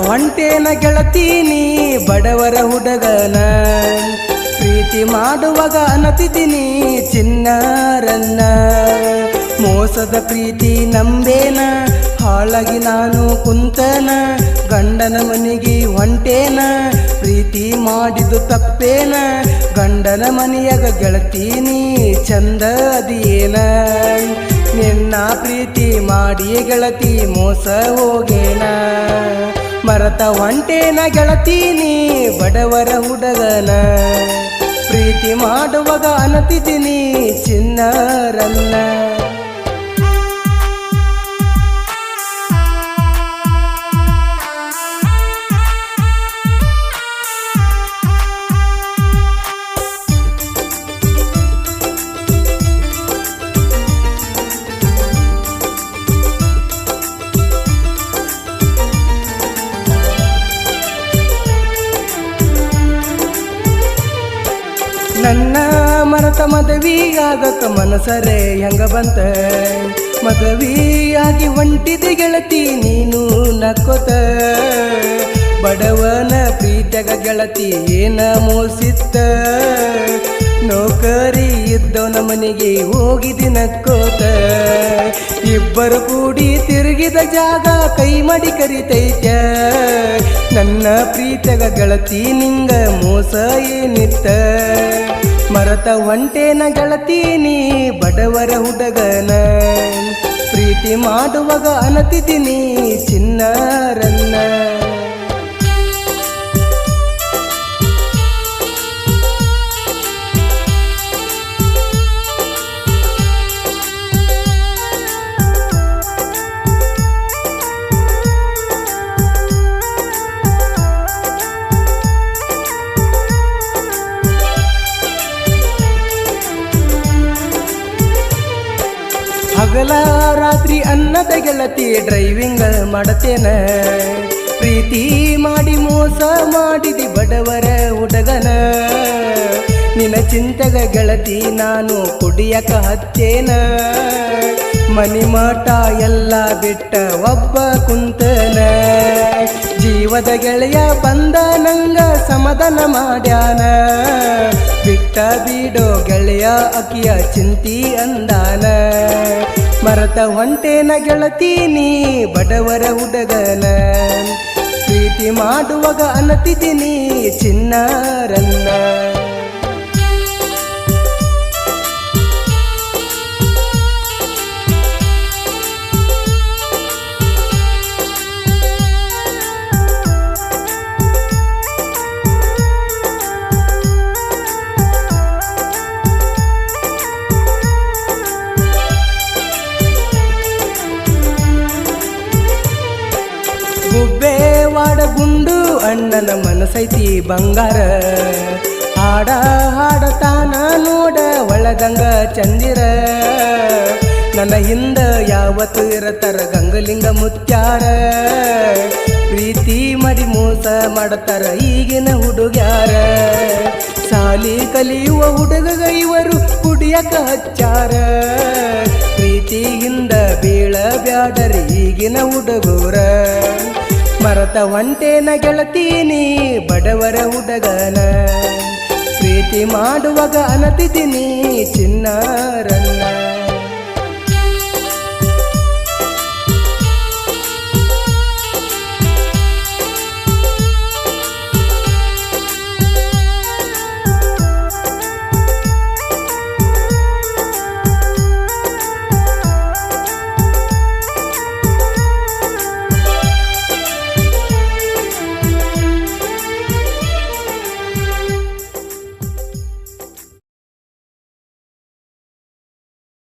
ಹೊಂಟೇನ ಗೆಳತೀನಿ ಬಡವರ ಹುಡುಗನ ಪ್ರೀತಿ ಮಾಡುವಾಗ ಅನತಿದ್ದೀನಿ ಚಿನ್ನಾರನ್ನ ಮೋಸದ ಪ್ರೀತಿ ನಂಬೇನ ಹಾಳಾಗಿ ನಾನು ಕುಂತನ ಗಂಡನ ಮನೆಗೆ ಹೊಂಟೇನ ಪ್ರೀತಿ ಮಾಡಿದು ತಪ್ಪೇನ ಗಂಡನ ಮನೆಯಾಗ ಗೆಳತೀನಿ ಚಂದ ಅದಿಯೇನ ನಿನ್ನ ಪ್ರೀತಿ ಮಾಡಿ ಗೆಳತಿ ಮೋಸ ಹೋಗೇನ ಮರತ ಹೊಂಟೇನ ಗೆಳತೀನಿ ಬಡವರ ಹುಡುಗನ ಪ್ರೀತಿ ಮಾಡುವಾಗ ಅನತಿದ್ದೀನಿ ಚಿನ್ನಾರನ್ನ ನನ್ನ ಮರತ ಮದುವೆಯಾಗಕ ಮನಸರೆ ಹೆಂಗ ಬಂತ ಮದುವೆಯಾಗಿ ಹೊಂಟಿದೆ ಗೆಳತಿ ನೀನು ನಕ್ಕೋತ ಬಡವನ ಪ್ರೀತಿಯಾಗ ಗೆಳತಿ ಏನ ಮೋಸಿತ್ತ ನೌಕರಿ ಇದ್ದವನ ಮನೆಗೆ ಹೋಗಿದಿ ನಕ್ಕೋತ ಇಬ್ಬರು ಕೂಡಿ ತಿರುಗಿದ ಜಾಗ ಕೈ ಮಾಡಿ ಕರಿತೈತ್ಯ ನನ್ನ ಪ್ರೀತಿಯಾಗ ಗೆಳತಿ ನಿಂಗ ಮೋಸ ಏನಿತ್ತ ಮರತ ಹೊಂಟೇನ ಗೆಳತೀನಿ ಬಡವರ ಹುಡುಗನ ಪ್ರೀತಿ ಮಾಡುವಾಗ ಅನತಿದ್ದೀನಿ ಚಿನ್ನಾರನ್ನ ಹಗಲ ರಾತ್ರಿ ಅನ್ನದ ಗೆಳತಿ ಡ್ರೈವಿಂಗ್ ಮಾಡತೇನ ಪ್ರೀತಿ ಮಾಡಿ ಮೋಸ ಮಾಡಿದಿ ಬಡವರ ಹುಡುಗನ ನಿನ್ನ ಚಿಂತೆಗ ಗೆಳತಿ ನಾನು ಕುಡಿಯಕ ಹತ್ತೇನ ಮನಿ ಮಠ ಎಲ್ಲ ಬಿಟ್ಟ ಒಬ್ಬ ಕುಂತನ ಜೀವದ ಗೆಳೆಯ ಬಂದ ನಂಗ ಸಮಾಧಾನ ಮಾಡ್ಯಾನ ಬಿಟ್ಟ ಬೀಡೋ ಗೆಳೆಯ ಅಕಿಯ ಚಿಂತಿ ಅಂದಾನ ಮರತ ಹೊಂಟೇನ ಗೆಳತೀನಿ ಬಡವರ ಹುಡುಗನ ಪ್ರೀತಿ ಮಾಡುವಾಗ ಅನತಿದ್ದೀನಿ ಚಿನ್ನಾರನ್ನ ಗುಬ್ಬೇವಾಡ ಗುಂಡು ಅಣ್ಣನ ಮನಸೈತಿ ಬಂಗಾರ ಹಾಡ ಹಾಡತಾನ ನೋಡ ಒಳಗಂಗ ಚಂದಿರ ನನ್ನ ಹಿಂದ ಯಾವತ್ತು ಇರತಾರ ಗಂಗಲಿಂಗ ಮುತ್ಯಾರ ಪ್ರೀತಿ ಮಾಡಿ ಮೋಸ ಮಾಡತಾರ ಈಗಿನ ಹುಡುಗ್ಯಾರ ಸಾಲಿ ಕಲಿಯುವ ಹುಡುಗ ಇವರು ಕುಡಿಯಕ ಹಚ್ಚಾರ ಪ್ರೀತಿಯಿಂದ ಬೀಳ ಬ್ಯಾಡರಿ ಈಗಿನ ಹುಡುಗರ ಮರತ ಹೊಂಟೇನ ಗೆಳತೀನಿ ಬಡವರ ಹುಡುಗನ ಪ್ರೀತಿ ಮಾಡುವಾಗ ಅನತಿದ್ದೀನಿ ಚಿನ್ನಾರನ್ನ